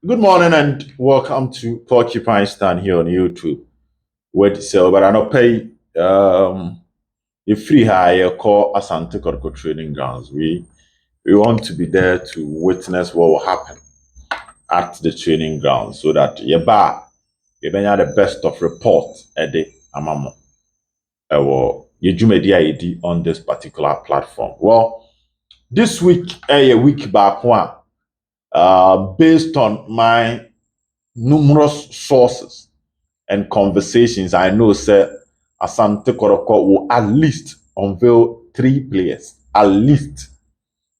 Good morning and welcome to Porcupine Stand here on YouTube. With but I don't pay a free hire call Asante Kotoko training grounds. We want to be there to witness what will happen at the training grounds so that you have the best of report at the amamo. You on this particular platform. Well, this week a week back one. Based on my numerous sources and conversations, I know Sir Asante Koroko will at least unveil 3 players. At least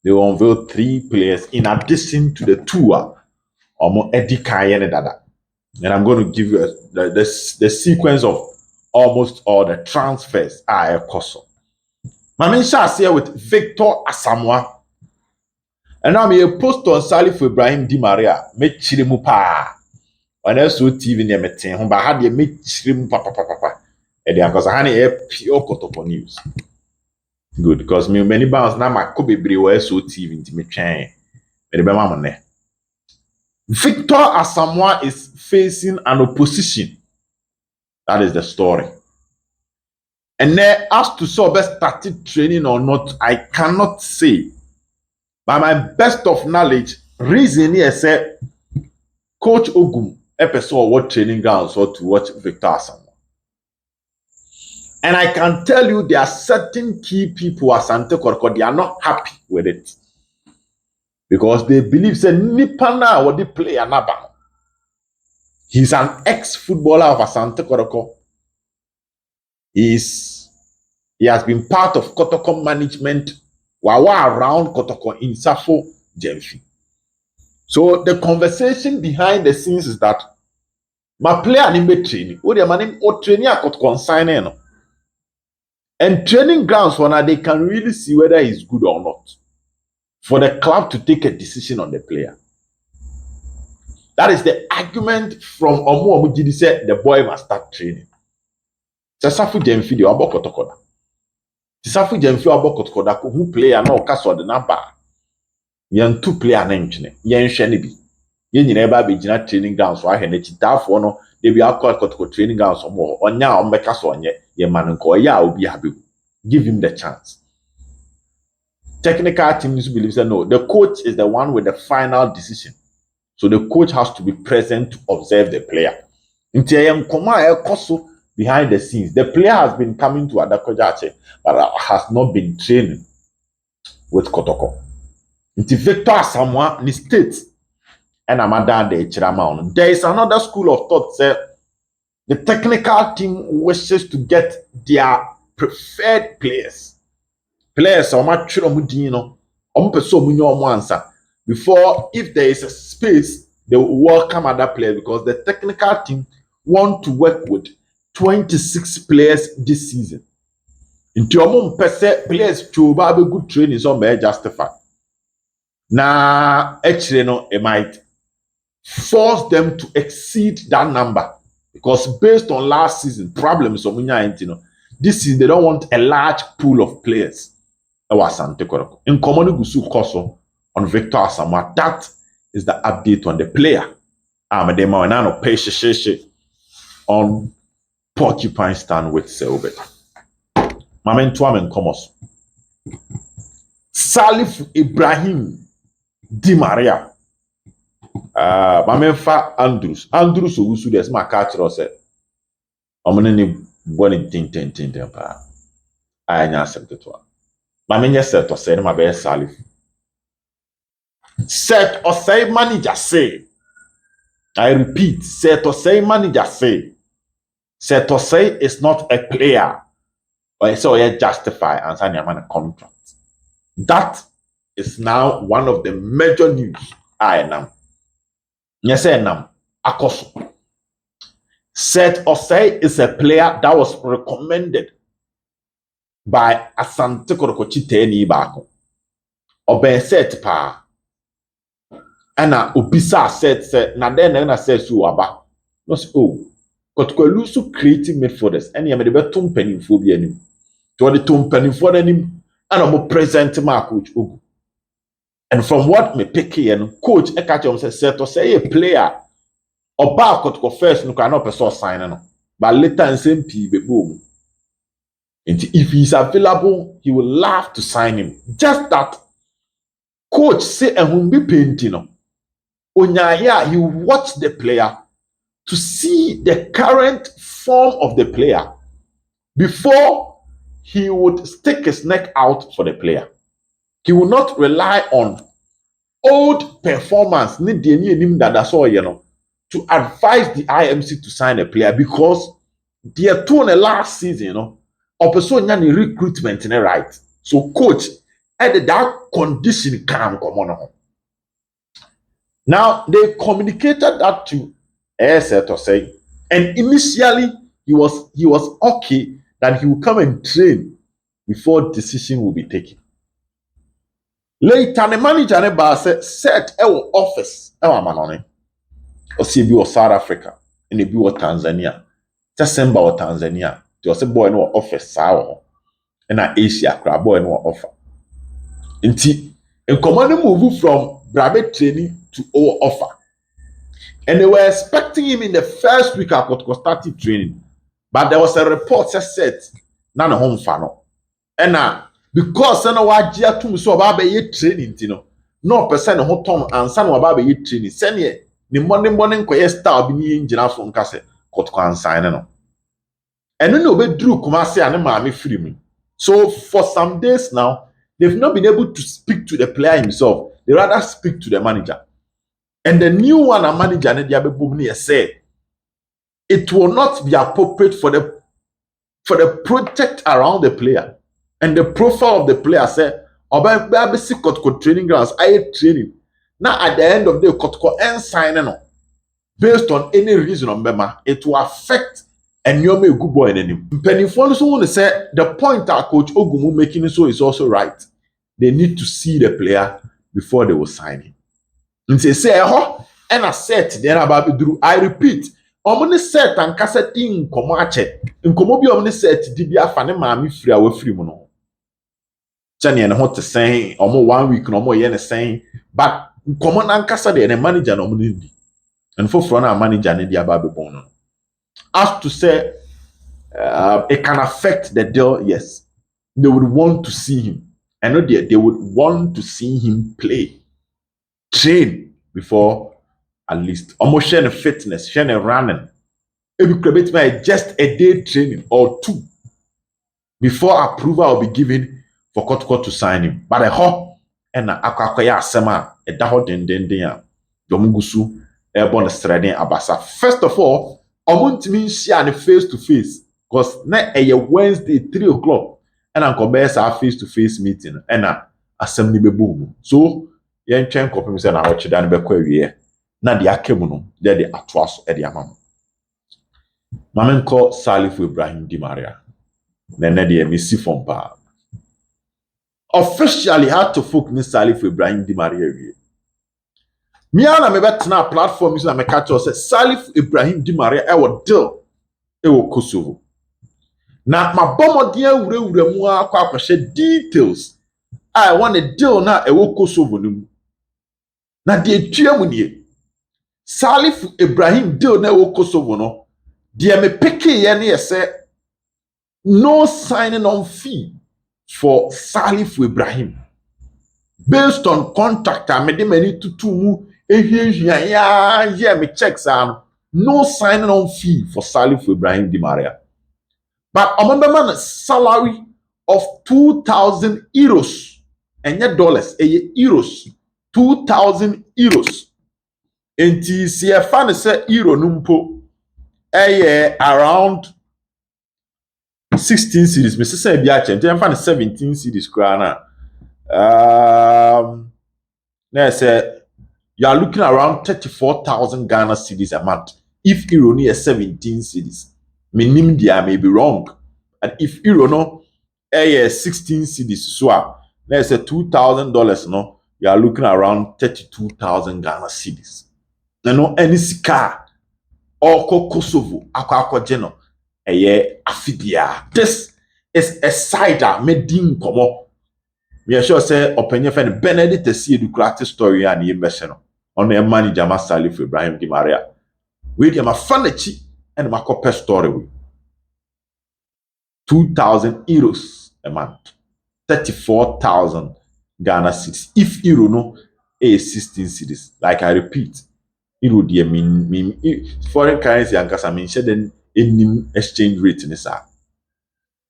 they will unveil 3 players in addition to the tour Omo Eddie Kayene Dada. And I'm going to give you the sequence of almost all the transfers I cost. My shall here with Victor Asamoah. And now me a post on Salif Ibrahim Di Maria. Me chirimu pa. On SO TV near meeting, but had you make shrimp papa. And because I had pure KOTOKO news. Good, because me many bounds now my could be SO TV into me chain. Victor Asamoah is facing an opposition. That is the story. And then as to so best started training or not, I cannot say. By my best of knowledge, reason here say Coach Ogum episode what training grounds or to watch Victor Asamoah. And I can tell you there are certain key people at Asante Kotoko, they are not happy with it. Because they believe say Nipana or the player Naba. He's an ex-footballer of Asante Kotoko. He has been part of KOTOKO management while around KOTOKO in Safo Jemfi. So the conversation behind the scenes is that my player name training. What the man or training I could consign no. And training grounds for now they can really see whether he's good or not. For the club to take a decision on the player. That is the argument from Omo Omujidi said the boy must start training. Safu Jemfi the Obo KOTOKO. Safu Jemfi Obo KOTOKO who player no kaso the number. Yan 2 player na ntwene. Yan hwe ne bi. Yen nyina ba be gina training grounds so ahwe ne chitafo no they be akọ KOTOKO training grounds omo onya ombeka so onye ye man nko ya obi habe. Give him the chance. Technical teams believe that no, the coach is the one with the final decision. So the coach has to be present to observe the player. Behind the scenes, the player has been coming to Adakojache, but has not been training with KOTOKO. Victor Asamoah in the States and Amadan de Chiramaun. There is another school of thought that the technical team wishes to get their preferred players. Players are much before, if there is a space, they will welcome other players because the technical team want to work with 26 players this season. In your players to have a good training, so may justify. Now, actually, no, it might force them to exceed that number because based on last season problems, this season they don't want a large pool of players. In common Gusu Koso on Victor Asamoah, that is the update on the player. On Porcupine Stand with Selbet. Mamen Tuamen Komos. Salif Ibrahim Di Maria. Mamen Fa Andrews. Andrews Owusu des ma catch said. Omenini boni tin pa. Anya accepted to. Mamen yes Seth Osei ma be Salif. Seth Osei manager say. I repeat, Seth Osei manager say. Seth Osei is not a player. Or so he justify and sign a contract. That is now one of the major news. I am. Yes, I am. Akoso. Seth Osei is a player that was recommended by Asante Kotoko Chiteni Bako. Oben set pa. Ana Obisa said, na then I said so aba. No say oh. KOTOKO lusu creative midfielders. Any am the betum penny phobia nim. To the tum penny for him and I'm present my coach Ogu. And from what me pick and coach e catch him say to say a player or back KOTOKO first no can not person sign no. But later and same P be boom. And if he's available, he will love to sign him. Just that coach say and whom be painting no. Onyaya, he watch the player to see the current form of the player before he would stick his neck out for the player. He will not rely on old performance to advise the IMC to sign a player because they are two in the last season, or person the recruitment in the right. So coach added that condition come on. Now they communicated that to Seth Osei, and initially he was okay that he will come and train before decision will be taken. Later, the manager ne ba set office amanone. Osi bi South Africa, and bi Tanzania. December or Tanzania. They was boy no office saa and Asia crab boy no offer. Inti, in command move from Brabe training to our offer. And they were expecting him in the first week of KOTOKO started training. But there was a report that said, none of home fan. And because I know what Jia to so about be training, no person who Tom and son about be training. Send ye, the morning quiet star be in Jina from Casse, KOTOKO and sign. And then we drew Kumasi and Mami free me. So for some days now, they've not been able to speak to the player himself. They rather speak to the manager. And the new one, a manager, say it will not be appropriate for the project around the player and the profile of the player. Say, about basic KOTOKO training grounds, I training. Now at the end of the day, KOTOKO and signing based on any reason on Bema, it will affect and you're a good boy in any. Penny Fonso want to say the point that Coach Ogumu making so is also right. They need to see the player before they will sign him. And say, and I said then about Drew. I repeat, omni set and cassette in Comache. In Comobi omni set Dibia Fanny Mammy free away free mono. Jenny and what to say, almost 1 week, no more yen saying, but common and cassette and a manager nominee. And for front our manager and the Ababe Bono. As to say, it can affect the deal, yes. They would want to see him. I know they would want to see him play, train before at least almost share fitness, share running. If you create by just a day training or two before approval will be given for KOTOKO to sign him. But a ho and akwakwaya asema a daho den ya yomugusu airborne threading abasa. First of all, omuntimi share face to face because na a Wednesday 3 o'clock and I'm face to face meeting and assembly be boom. So yen chen kopim say na watch dan be kwa wie na de akemu no de atoa so de amam. Mamenko Salif Ibrahim Di Maria. Nene de misi fompa. Officially had to folk ni Salif Ibrahim Di Maria wie. Me ana me betna platform so na me catch us say Salif Ibrahim Di Maria e wo deal e wo Kosovo. Na mabomodin awurawura mu akwa akwahye details. I want a deal na e wo Kosovo ni mu. Na de etua mu nie. Salif Ibrahim deal na e wo Kosovo no. The me picky ye say no signing on fee for Salif Ibrahim based on contract I made many to mu yeah me checks no signing on fee for Salif Ibrahim Di Maria. But I remember man salary of 2,000 euros and yet dollars euros 2,000 euros. And CFA say euro numpo around 16 cities. Mr. Say Biachem, I'm finding 17 cities. Now say you are looking around 34,000 Ghana cedis a month. If Euro near 17 cities, minimum I may be wrong. And if Euro no 16 cedis, so let's say $2,000. No, you are looking around 32,000 Ghana cedis. No any car. Or Kosovo, Akwa Jeno, afidia. This is a cider made in Komo. Me sure say opinion friend Benedict see the creative story and the investment on the manager Masali for Ibrahim Di Maria. We dem a fanachi and my copy story with 2,000 euros a month, 34,000 Ghana cedis. If euro no is 16 cedis, like I repeat, euro dear mean foreign currency and I mean then any exchange rate in this.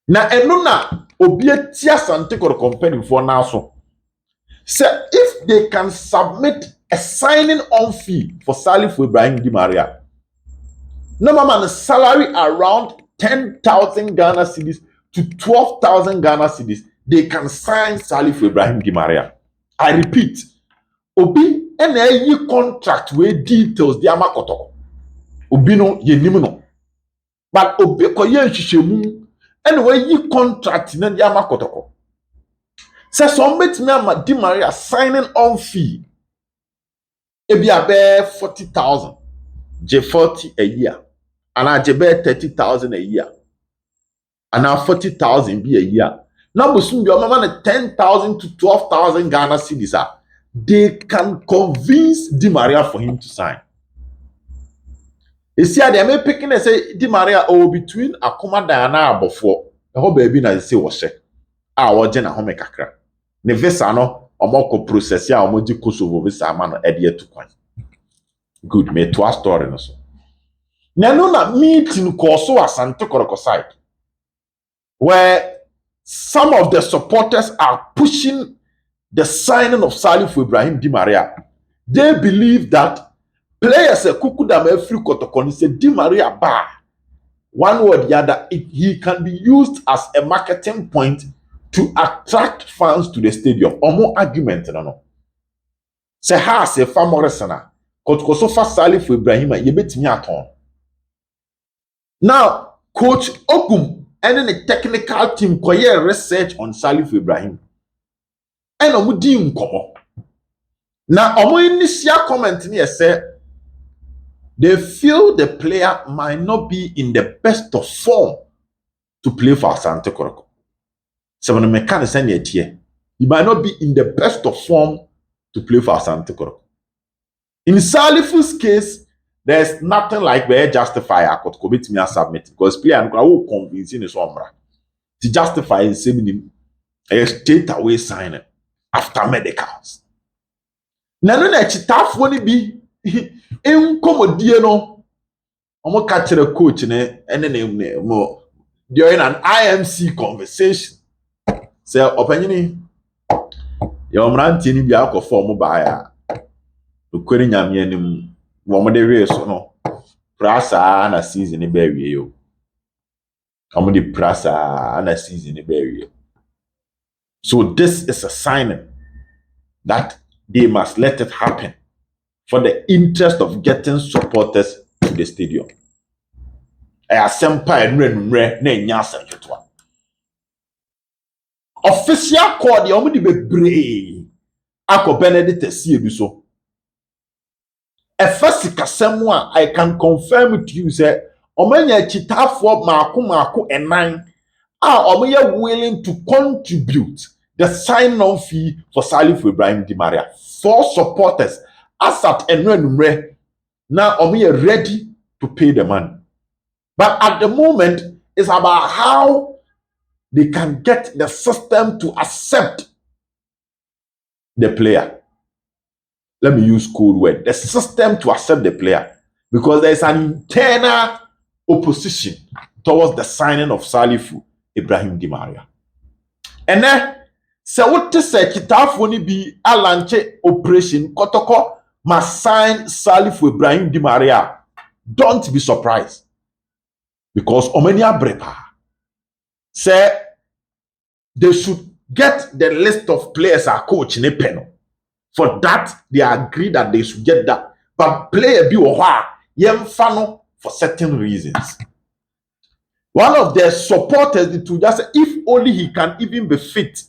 Na eno na obi atia Asante Kotoko company for now so. Say if they can submit a signing on fee for Salif for Ibrahim Di Maria, no man salary around 10,000 Ghana cedis to 12,000 Ghana cedis, they can sign Salif for Ibrahim Di Maria. I repeat, obi any contract with details di ama Kotoko. Obi no ye nim no. But obi ko ye nhwehwemu anyway yi contract na di ama Kotoko. Say somebody me ama Di Maria signing on fee. Ebi abe 40,000, J40 a year. And I jebe 30,000 a year. And now 40,000 be a year. Now we soon be on 10,000 to 12,000 Ghana cedis. They can convince Di Maria for him to sign. You see, they may picking and say Di Maria between Akuma Diana before the whole baby na say was she. Wajen home kakra. Ne visa no omoko process ya omoji Kosovo visa man edie to kwan. Good, me to story no so. Now na meeting Koso Asante Kotoko side, where some of the supporters are pushing the signing of Salif for Ibrahim Di Maria. They believe that players Kukudame free Kotoko say Di Maria bar one way or the other, he can be used as a marketing point to attract fans to the stadium. Or more argument, no. Say ha se fa Morrisona Kotoko so fa Salif for Ibrahim yebetimi aton. Now, Coach Ogum and the technical team koye research on Salif Ibrahim. And omudi nkomo. Now, omo initial comment here say they feel the player might not be in the best of form to play for Asante Kotoko. So when the mechanic send it here, he might not be in the best of form to play for Asante Kotoko. In Salif's case, there's nothing like where justify a Kotoko bit me submit because player and will convince in his umbrella to justify in sending a straight away signing after medicals. Now, no, tough when it be incommodie no. I'm catch the coach and then more during an IMC conversation. Say, opinion, your man tini be out of form by the query yam one de race no prasa na season e bury yo. Come the prasa na season e bury. So this is a sign that they must let it happen for the interest of getting supporters to the stadium. I sempa enre na nya asentwa. Official call the omudi bebre akọ Benedict see edu so. A first kasem I can confirm to you say omanya chitafo mako enan omanya willing to contribute the sign-on fee for Salif Ibrahim Di Maria. 4 supporters asat enre now omanya ready to pay the money. But at the moment it's about how they can get the system to accept the player. Let me use code word. The system to accept the player. Because there is an internal opposition towards the signing of Salif Ibrahim Di Maria. And then, so what to say, Kitaf won't be a launch operation, Kotoko must sign Salif Ibrahim Di Maria. Don't be surprised. Because Omenia Brepa say they should get the list of players our coach in a panel. For that, they agree that they should get that. But player be yemfano for certain reasons. One of their supporters to just say if only he can even be fit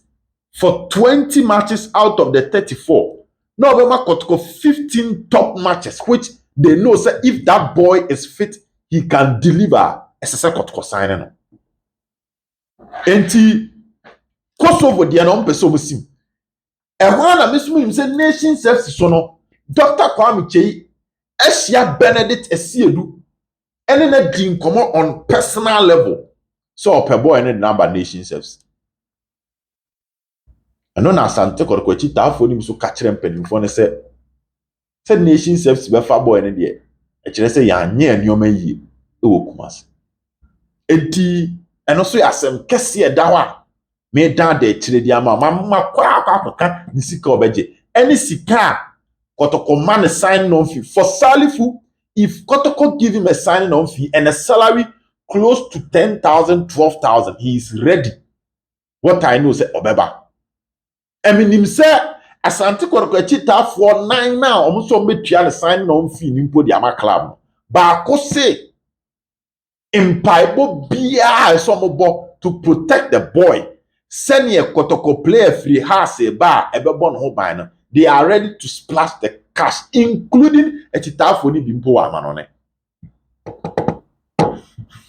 for 20 matches out of the 34. No, Kotoko 15 top matches, which they know say if that boy is fit, he can deliver as a Kotoko signing. Enti Kosovo the anom person sim. And one of Miss say nation service sono Dr. Kwame Chei Esia Benedict Esiedu and then a dream come on personal level. So per boy and number nation service. And no na Sante Korokwachi tafo ni so catch them penimfo ne say nation service be fa boy ne de e kire say ya anye anioma yi e wo Kumasi. Enti eno so yasem kese e da ho a me dan de kire di ama ma kwa akaka ni sika obeje any sika KOTOKO man sign on fee for Salifu. If KOTOKO give him a signing on fee and a salary close to 10,000 12,000 he is ready. What I know say obeba eminim say Asante Korokwachi for 9 now almost so metua the signing on fee nimpo di ama club ba ko say impaibo bia so to protect the boy. Send a KOTOKO player free house ba ebebo no ho ban no. They are ready to splash the cash, including a chitafoni bimpo amanone.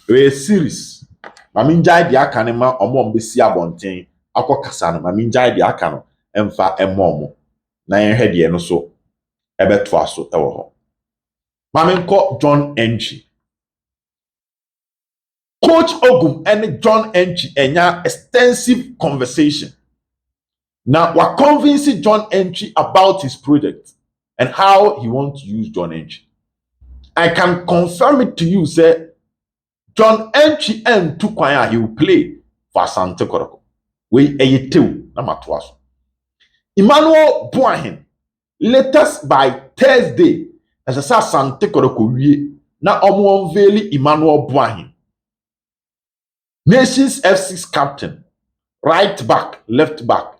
We series. Maminjai di akanema omo mbesi abonten akwa kasano. Maminjai di akano emfa emomo. Na yenhe di eno so ebeto aso ewo ho. Maminko John Enchi. Coach Ogum and John Enchi enya extensive conversation. Now, we're convincing John Enchi about his project and how he wants to use John Enchi. I can confirm it to you, say, John Enchi and Tukwaya, he will play for Asante Koroko. We eyetew na matwaso. Emmanuel Boahin, latest by Thursday, as I say Asante Koroko wie na omo unveil Emmanuel Boahin. Nations F6 captain, right back, left back.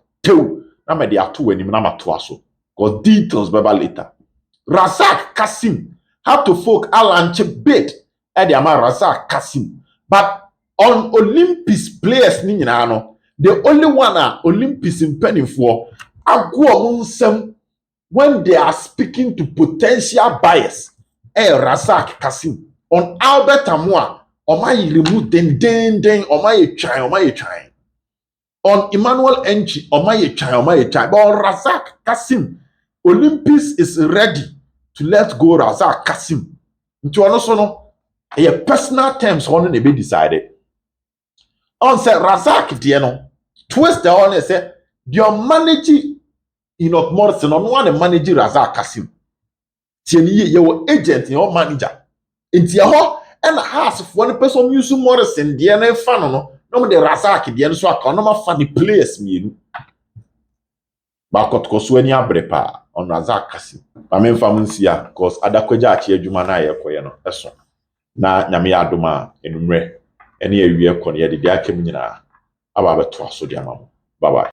Na me de ato wani na matoa so because details beba later. Razak Kasim had to folk Alanche bid e de ama Razak Kasim, but on Olympics players ni nyina no the only one Olympics mpanimfo agwo nsem when they are speaking to potential buyers Razak Kasim on Albert Asamoah omayi remove den omayi try on Emmanuel Enchi, Omaye Chai, but on Razak Kasim, Olympics is ready to let go Razak Kasim. Into also no, a personal terms on the be decided. On say Razak Diano, twist the on say, your managing Enoch Morrison on one manage Razak Kasim. Tieni your agent, your manager. Into your and house if one person use Morrison, Diana Fano. No de Razak di enso aka no ma fa the players mienu ba KOTOKO so ani abrepa on Razak Kasim ma me mfa munsia cause adakwaja achi adwuma na ye koye no eso na nyame adoma enumre ene awie ko ne ye de akem nyina aba beto aso di amamo bye bye.